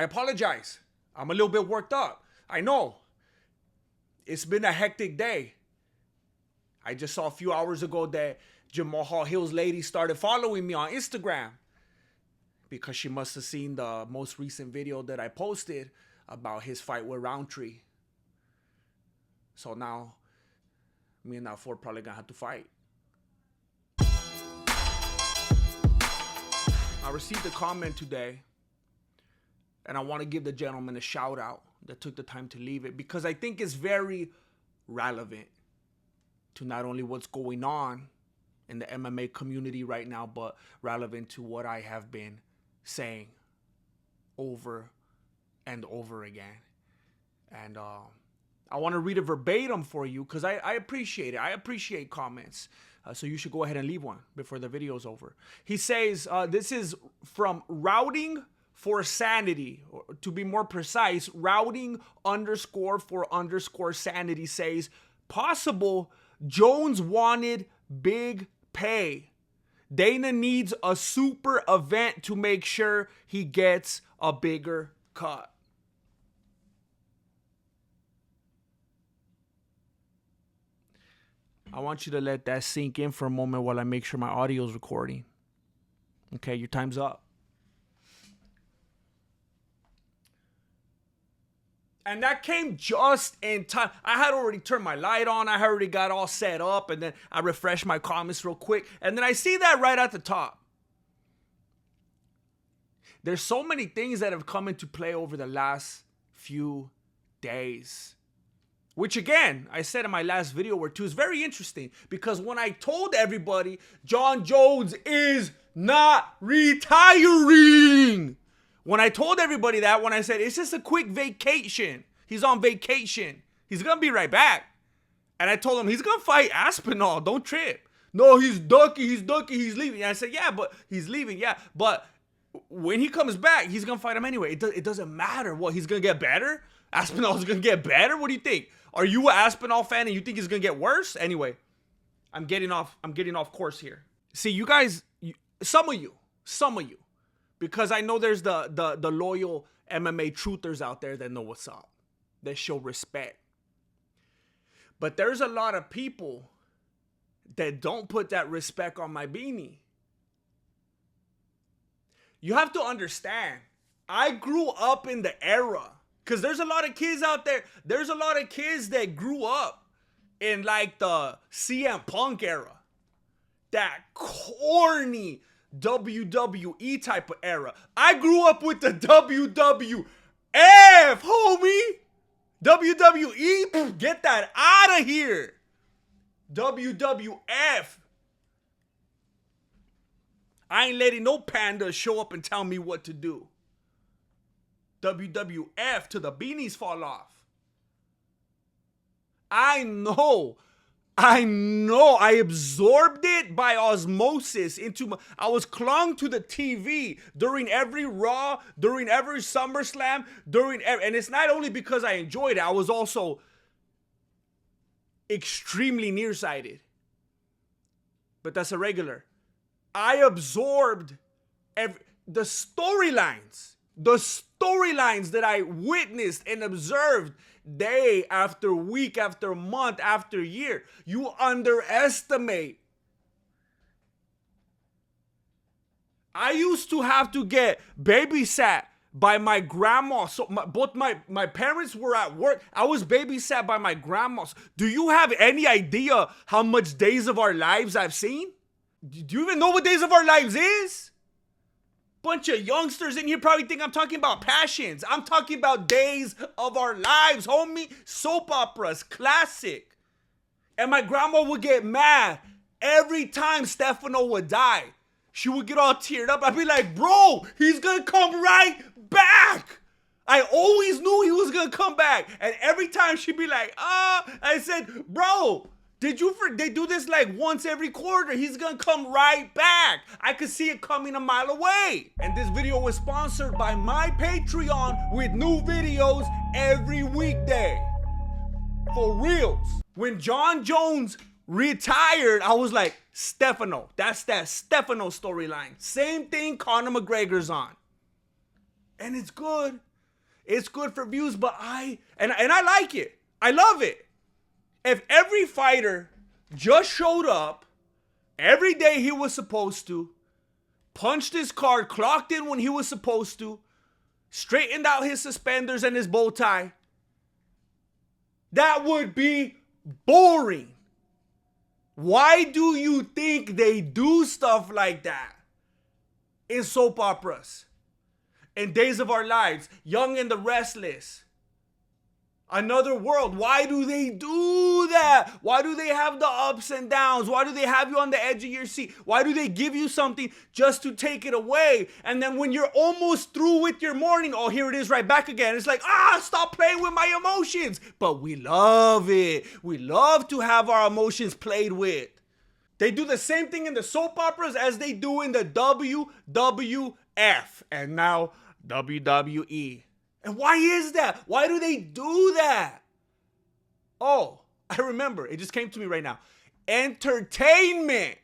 I apologize. I'm a little bit worked up. I know. It's been a hectic day. I just saw a few hours ago that Jamal Hill's lady started following me on Instagram because she must have seen the most recent video that I posted about his fight with Roundtree. So now, me and that Ford probably gonna have to fight. I received a comment today, and I want to give the gentleman a shout out that took the time to leave it, because I think it's very relevant to not only what's going on in the MMA community right now, but relevant to what I have been saying over and over again. And I want to read it verbatim for you because I appreciate it. I appreciate comments. So you should go ahead and leave one before the video's over. He says, this is from Routing for Sanity. Or to be more precise, Routing_for_sanity says, possible Jones wanted big pay. Dana needs a super event to make sure he gets a bigger cut. I want you to let that sink in for a moment while I make sure my audio is recording. Okay, your time's up. And that came just in time. I had already turned my light on. I already got all set up. And then I refreshed my comments real quick. And then I see that right at the top. There's so many things that have come into play over the last few days. Which again, I said in my last video or two, is very interesting. Because when I told everybody Jon Jones is not retiring. When I told everybody that, when I said it's just a quick vacation. He's on vacation. He's going to be right back. And I told him he's going to fight Aspinall. Don't trip. No, he's ducking, he's leaving. And I said, yeah, but he's leaving. Yeah, but when he comes back, he's going to fight him anyway. It doesn't matter. What, he's going to get better? Aspinall's going to get better? What do you think? Are you an Aspinall fan and you think he's going to get worse? Anyway, I'm getting off course here. See, you guys, some of you, because I know there's the loyal MMA truthers out there that know what's up, that show respect. But there's a lot of people that don't put that respect on my beanie. You have to understand, I grew up in the era. Because there's a lot of kids out there. There's a lot of kids that grew up in like the CM Punk era. That corny WWE type of era. I grew up with the WWF, homie. WWE, get that out of here. WWF. I ain't letting no panda show up and tell me what to do. WWF till the beanies fall off. I know. I absorbed it by osmosis I was clung to the TV during every Raw, during every SummerSlam, and it's not only because I enjoyed it, I was also extremely nearsighted. But that's a regular. I absorbed the storylines that I witnessed and observed day after week after month after year. You underestimate. I used to have to get babysat by my grandma. So both my parents were at work. I was babysat by my grandmas. Do you have any idea how much Days of Our Lives I've seen? Do you even know what Days of Our Lives is? Bunch of youngsters in here probably think I'm talking about Passions. I'm talking about Days of Our Lives, homie. Soap operas, classic. And my grandma would get mad every time Stefano would die. She would get all teared up. I'd be like, bro, he's gonna come right back. I always knew he was gonna come back. And every time she'd be like, I said, bro, they do this like once every quarter. He's gonna come right back. I could see it coming a mile away. And this video was sponsored by my Patreon with new videos every weekday. For reals. When Jon Jones retired, I was like, Stefano. That's that Stefano storyline. Same thing Conor McGregor's on. And it's good. It's good for views, but I like it. I love it. If every fighter just showed up every day he was supposed to, punched his card, clocked in when he was supposed to, straightened out his suspenders and his bow tie, that would be boring. Why do you think they do stuff like that in soap operas? In Days of Our Lives, Young and the Restless, Another World. Why do they do that? Why do they have the ups and downs? Why do they have you on the edge of your seat? Why do they give you something just to take it away? And then when you're almost through with your morning, oh, here it is right back again. It's like, stop playing with my emotions. But we love it. We love to have our emotions played with. They do the same thing in the soap operas as they do in the WWF and now WWE. And why is that? Why do they do that? Oh, I remember. It just came to me right now. Entertainment.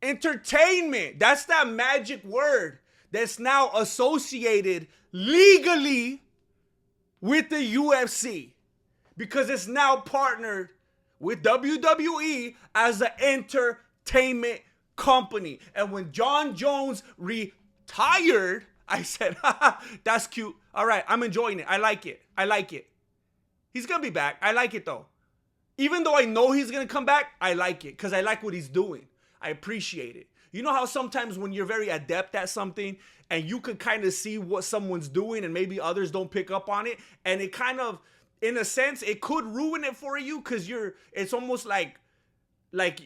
Entertainment. That's that magic word that's now associated legally with the UFC because it's now partnered with WWE as an entertainment company. And when Jon Jones retired, I said, that's cute. All right, I'm enjoying it. I like it. I like it. He's going to be back. I like it, though. Even though I know he's going to come back, I like it because I like what he's doing. I appreciate it. You know how sometimes when you're very adept at something and you can kind of see what someone's doing and maybe others don't pick up on it, and it kind of, in a sense, it could ruin it for you because it's almost like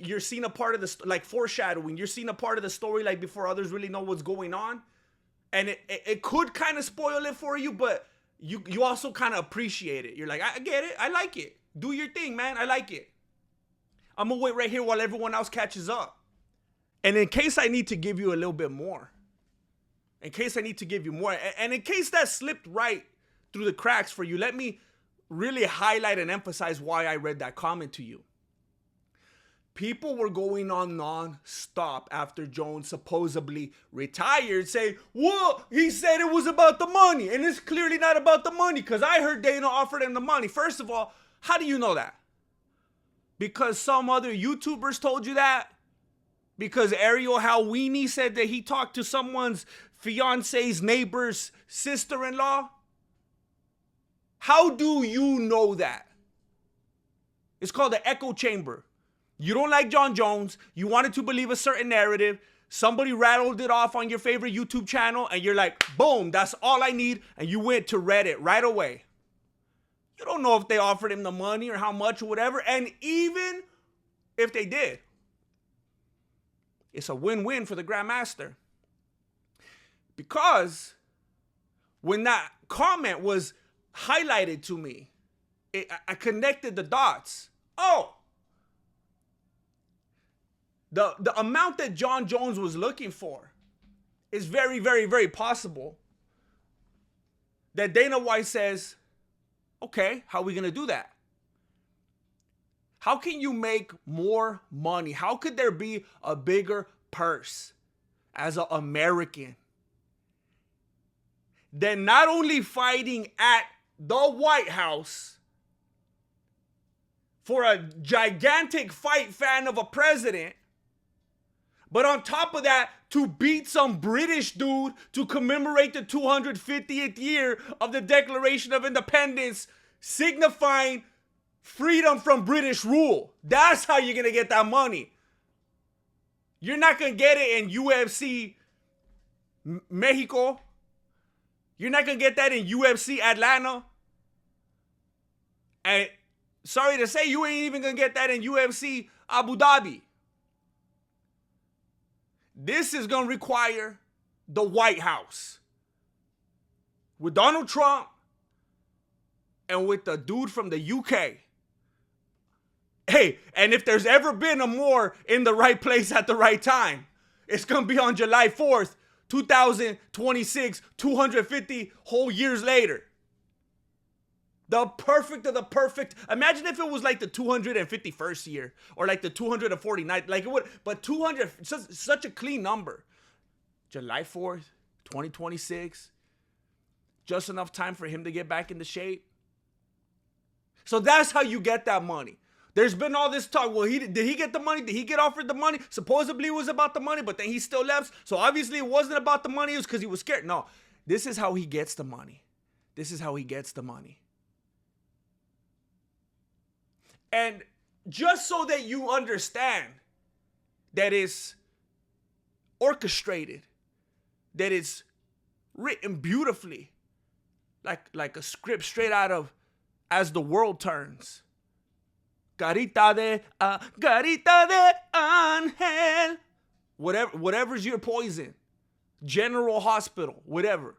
you're seeing a part of the, like foreshadowing. You're seeing a part of the story like before others really know what's going on. And it could kind of spoil it for you, but you also kind of appreciate it. You're like, I get it. I like it. Do your thing, man. I like it. I'm going to wait right here while everyone else catches up. And in case I need to give you a little bit more, and in case that slipped right through the cracks for you, let me really highlight and emphasize why I read that comment to you. People were going on non-stop after Jones supposedly retired, saying, well, he said it was about the money. And it's clearly not about the money because I heard Dana offered him the money. First of all, how do you know that? Because some other YouTubers told you that? Because Ariel Halweenie said that he talked to someone's fiance's neighbor's sister-in-law? How do you know that? It's called the echo chamber. You don't like Jon Jones. You wanted to believe a certain narrative. Somebody rattled it off on your favorite YouTube channel, and you're like, boom, that's all I need. And you went to Reddit right away. You don't know if they offered him the money or how much or whatever. And even if they did, it's a win-win for the Grandmaster. Because when that comment was highlighted to me, I connected the dots. Oh, the amount that Jon Jones was looking for is very, very, very possible that Dana White says, okay, how are we going to do that? How can you make more money? How could there be a bigger purse as an American than not only fighting at the White House for a gigantic fight fan of a president, but on top of that, to beat some British dude to commemorate the 250th year of the Declaration of Independence, signifying freedom from British rule. That's how you're going to get that money. You're not going to get it in UFC Mexico. You're not going to get that in UFC Atlanta. And sorry to say, you ain't even going to get that in UFC Abu Dhabi. This is going to require the White House with Donald Trump and with the dude from the UK. Hey, and if there's ever been a more in the right place at the right time, it's going to be on July 4th, 2026, 250 whole years later. The perfect of the perfect. Imagine if it was like the 251st year or like the 249th. Like it would, but 200, such a clean number. July 4th, 2026. just enough time for him to get back into shape. So that's how you get that money. There's been all this talk. Well, did he get the money? Did he get offered the money? Supposedly it was about the money, but then he still left. So obviously it wasn't about the money. It was because he was scared. No, this is how he gets the money. This is how he gets the money. And just so that you understand that it's orchestrated, that it's written beautifully, like a script straight out of As the World Turns. Carita de ángel. Whatever's your poison. General Hospital, whatever.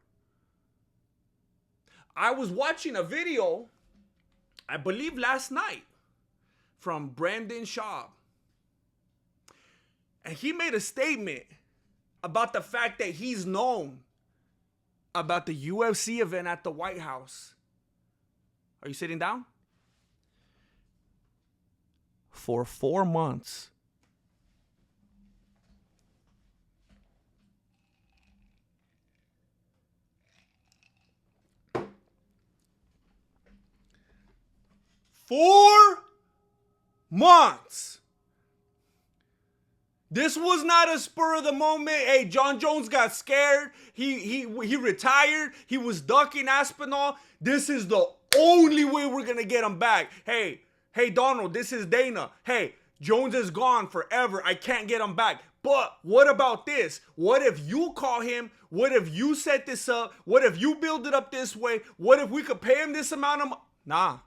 I was watching a video, I believe last night, from Brandon Schaub. And he made a statement about the fact that he's known about the UFC event at the White House. Are you sitting down? For 4 months. This was not a spur of the moment. Hey, Jon Jones got scared. He retired. He was ducking Aspinall. This is the only way we're going to get him back. Hey, Donald, this is Dana. Hey, Jones is gone forever. I can't get him back. But what about this? What if you call him? What if you set this up? What if you build it up this way? What if we could pay him this amount of money? Nah.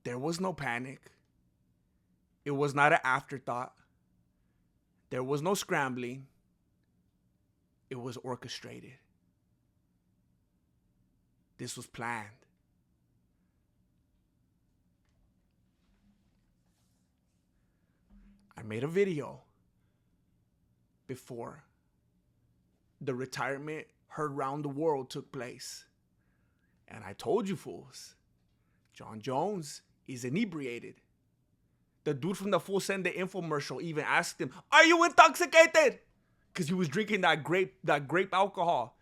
There was no panic. It was not an afterthought. There was no scrambling. It was orchestrated. This was planned. I made a video before the retirement heard round the world took place. And I told you fools, Jon Jones is inebriated. The dude from the Full Send the infomercial even asked him, "Are you intoxicated?" Because he was drinking that grape alcohol.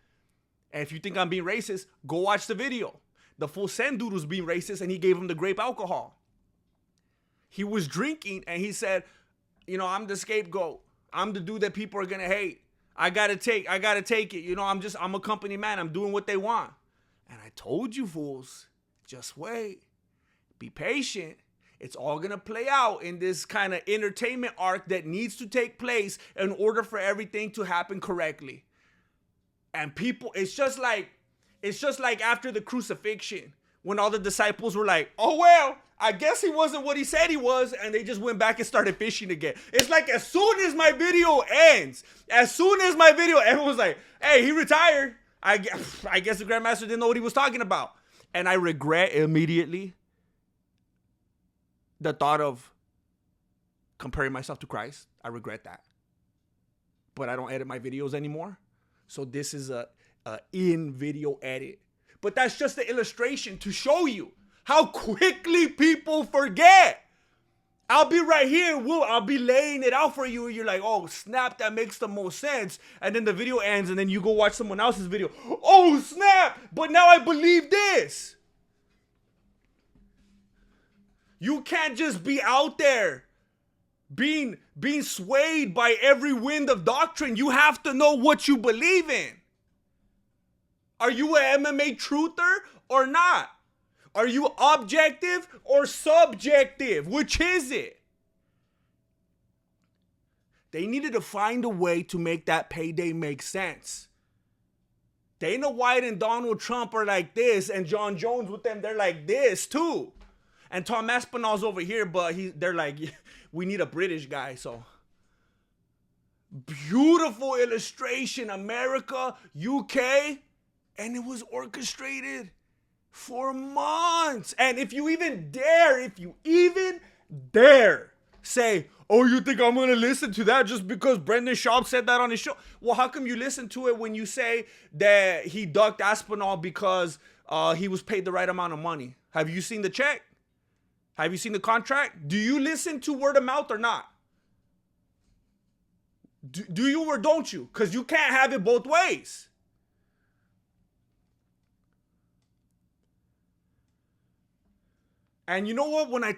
And if you think I'm being racist, go watch the video. The Full Send dude was being racist and he gave him the grape alcohol. He was drinking and he said, I'm the scapegoat. I'm the dude that people are gonna hate. I gotta take it. I'm a company man. I'm doing what they want. And I told you fools, just wait. Be patient. It's all going to play out in this kind of entertainment arc that needs to take place in order for everything to happen correctly. And people, it's just like after the crucifixion, when all the disciples were like, "Oh, well, I guess he wasn't what he said he was," and they just went back and started fishing again. It's like as soon as my video ends, everyone's like, "Hey, he retired." I guess the Grandmaster didn't know what he was talking about. And I regret immediately the thought of comparing myself to Christ. I regret that. But I don't edit my videos anymore. So this is a in-video edit. But that's just the illustration to show you how quickly people forget. I'll be right here. I'll be laying it out for you. And you're like, "Oh, snap, that makes the most sense." And then the video ends and then you go watch someone else's video. "Oh, snap, but now I believe this." You can't just be out there being swayed by every wind of doctrine. You have to know what you believe in. Are you an MMA truther or not? Are you objective or subjective? Which is it? They needed to find a way to make that payday make sense. Dana White and Donald Trump are like this, and Jon Jones with them, they're like this too. And Tom Aspinall's over here, but they're like, "We need a British guy." So beautiful illustration, America, UK, and it was orchestrated for months. And if you even dare say, "Oh, you think I'm going to listen to that just because Brendan Schaub said that on his show?" Well, how come you listen to it when you say that he ducked Aspinall because he was paid the right amount of money? Have you seen the check? Have you seen the contract? Do you listen to word of mouth or not? Do you or don't you? Because you can't have it both ways. And you know what? I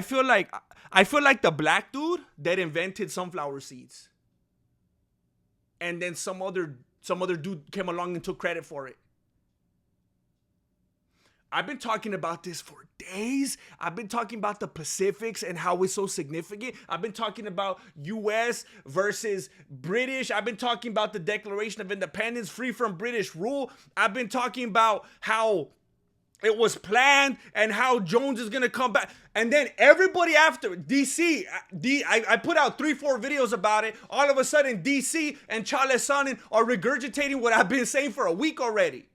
feel like the black dude that invented sunflower seeds. And then some other dude came along and took credit for it. I've been talking about this for days. I've been talking about the Pacifics and how it's so significant. I've been talking about US versus British. I've been talking about the Declaration of Independence, free from British rule. I've been talking about how it was planned and how Jones is going to come back. And then everybody after DC, I put out 3-4 videos about it. All of a sudden, DC and Charles Sonnen are regurgitating what I've been saying for a week already.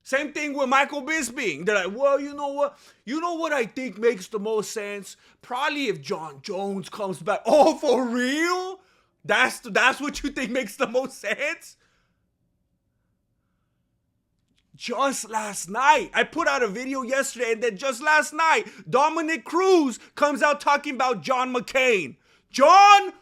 Same thing with Michael Bisping. They're like, well, you know what? You know what I think makes the most sense? Probably if Jon Jones comes back. Oh, for real? That's what you think makes the most sense? Just last night, I put out a video yesterday, and then just last night, Dominic Cruz comes out talking about John McCain. John,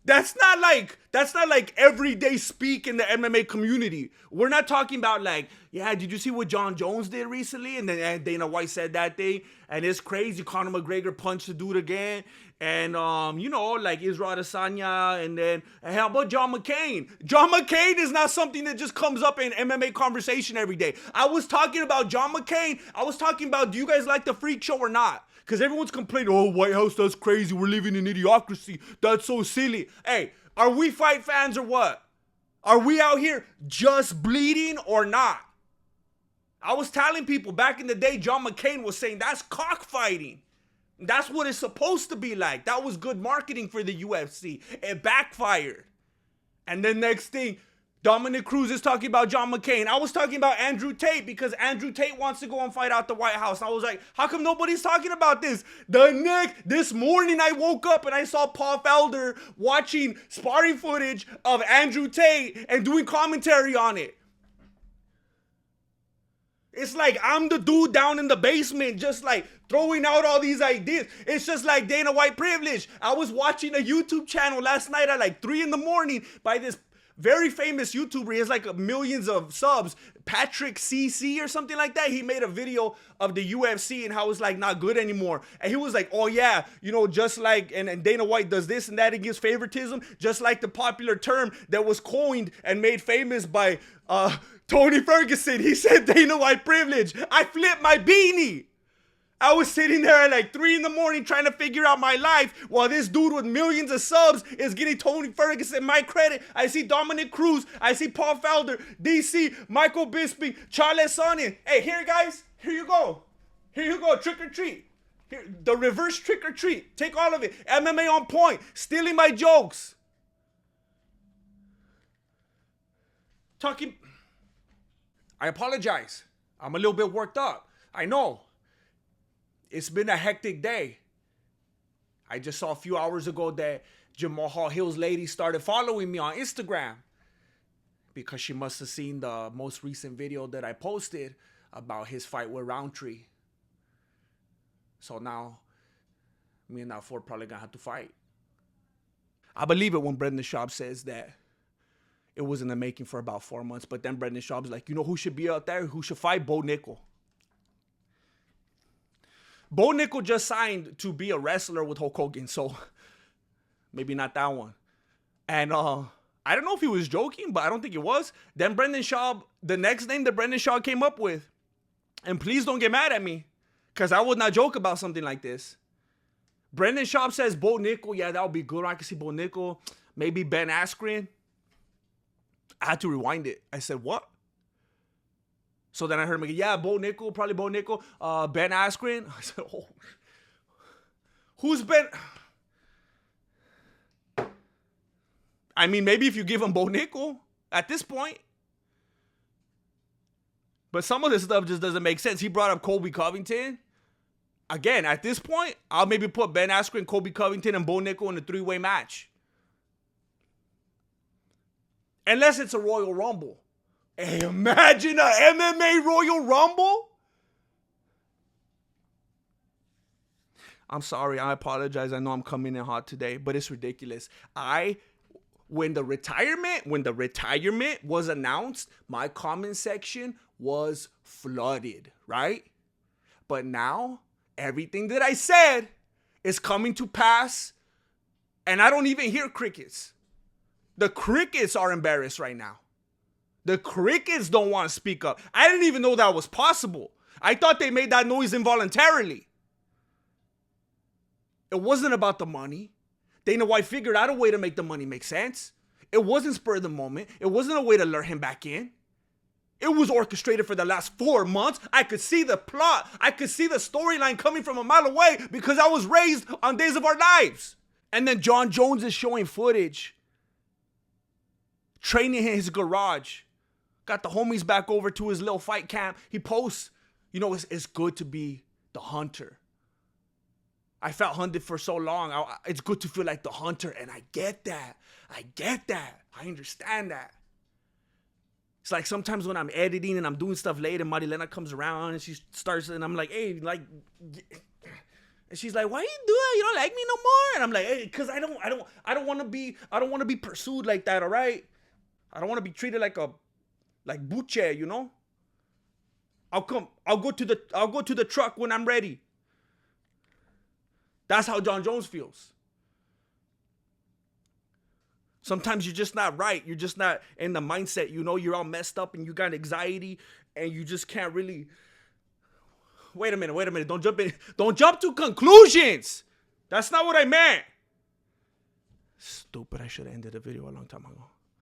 that's not like everyday speak in the MMA community. We're not talking about like, yeah, did you see what Jon Jones did recently? And then Dana White said that thing, and it's crazy. Conor McGregor punched the dude again. And, like Israel Adesanya, and then, how about John McCain? John McCain is not something that just comes up in MMA conversation every day. I was talking about John McCain. I was talking about, do you guys like the Freak Show or not? Because everyone's complaining, oh, White House, that's crazy. We're living in idiocracy. That's so silly. Hey, are we fight fans or what? Are we out here just bleeding or not? I was telling people back in the day, John McCain was saying that's cockfighting. That's what it's supposed to be like. That was good marketing for the UFC. It backfired. And then next thing, Dominic Cruz is talking about John McCain. I was talking about Andrew Tate because Andrew Tate wants to go and fight out the White House. I was like, how come nobody's talking about this? This morning I woke up and I saw Paul Felder watching sparring footage of Andrew Tate and doing commentary on it. It's like I'm the dude down in the basement just like throwing out all these ideas. It's just like Dana White privilege. I was watching a YouTube channel last night at like 3 a.m. by this very famous YouTuber. He has like millions of subs. Patrick CC or something like that. He made a video of the UFC and how it's like not good anymore. And he was like, oh yeah, just like, and Dana White does this and that against favoritism. Just like the popular term that was coined and made famous by Tony Ferguson. He said Dana White privilege. I flipped my beanie. I was sitting there at like 3 a.m. trying to figure out my life while this dude with millions of subs is getting Tony Ferguson my credit. I see Dominic Cruz. I see Paul Felder, DC, Michael Bisping, Charles Sonnen. Hey, here guys, here you go. Here you go, trick or treat. Here, the reverse trick or treat. Take all of it. MMA on point. Stealing my jokes. I apologize. I'm a little bit worked up. I know. It's been a hectic day. I just saw a few hours ago that Jamal Hill's lady started following me on Instagram because she must have seen the most recent video that I posted about his fight with Roundtree. So now, me and that Ford probably gonna have to fight. I believe it when Brendan Schaub says that it was in the making for about 4 months, but then Brendan Schaub's like, you know who should be out there? Who should fight? Bo Nickel. Bo Nickel just signed to be a wrestler with Hulk Hogan, so maybe not that one. And I don't know if he was joking, but I don't think it was. Then Brendan Schaub, the next name that Brendan Schaub came up with, and please don't get mad at me, because I would not joke about something like this. Brendan Schaub says Bo Nickel, yeah, that would be good. I can see Bo Nickel, maybe Ben Askren. I had to rewind it. I said, what? So then I heard him again, yeah, probably Bo Nickel, Ben Askren. I said, oh, who's Ben? I mean, maybe if you give him Bo Nickel at this point. But some of this stuff just doesn't make sense. He brought up Colby Covington. Again, at this point, I'll maybe put Ben Askren, Colby Covington, and Bo Nickel in a 3-way match. Unless it's a Royal Rumble. Hey, imagine a MMA Royal Rumble. I'm sorry. I apologize. I know I'm coming in hot today, but it's ridiculous. I when the retirement was announced, my comment section was flooded, right? But now everything that I said is coming to pass, and I don't even hear crickets. The crickets are embarrassed right now. The crickets don't want to speak up. I didn't even know that was possible. I thought they made that noise involuntarily. It wasn't about the money. Dana White figured out a way to make the money make sense. It wasn't spur of the moment. It wasn't a way to lure him back in. It was orchestrated for the last 4 months. I could see the plot. I could see the storyline coming from a mile away because I was raised on Days of Our Lives. And then Jon Jones is showing footage, training in his garage. Got the homies back over to his little fight camp. He posts, you know, it's good to be the hunter. I felt hunted for so long. It's good to feel like the hunter. And I get that. I understand that. It's like sometimes when I'm editing and I'm doing stuff late and Marilena comes around and she starts and I'm like, hey, like, and she's like, why you do it? You don't like me no more? And I'm like, hey, cause I don't want to be pursued like that. All right. I don't want to be treated like buche, you know? I'll go to the truck when I'm ready. That's how Jon Jones feels. Sometimes you're just not right. You're just not in the mindset. You know, you're all messed up and you got anxiety and you just can't really. Wait a minute. Don't jump to conclusions. That's not what I meant. Stupid. I should have ended the video a long time ago.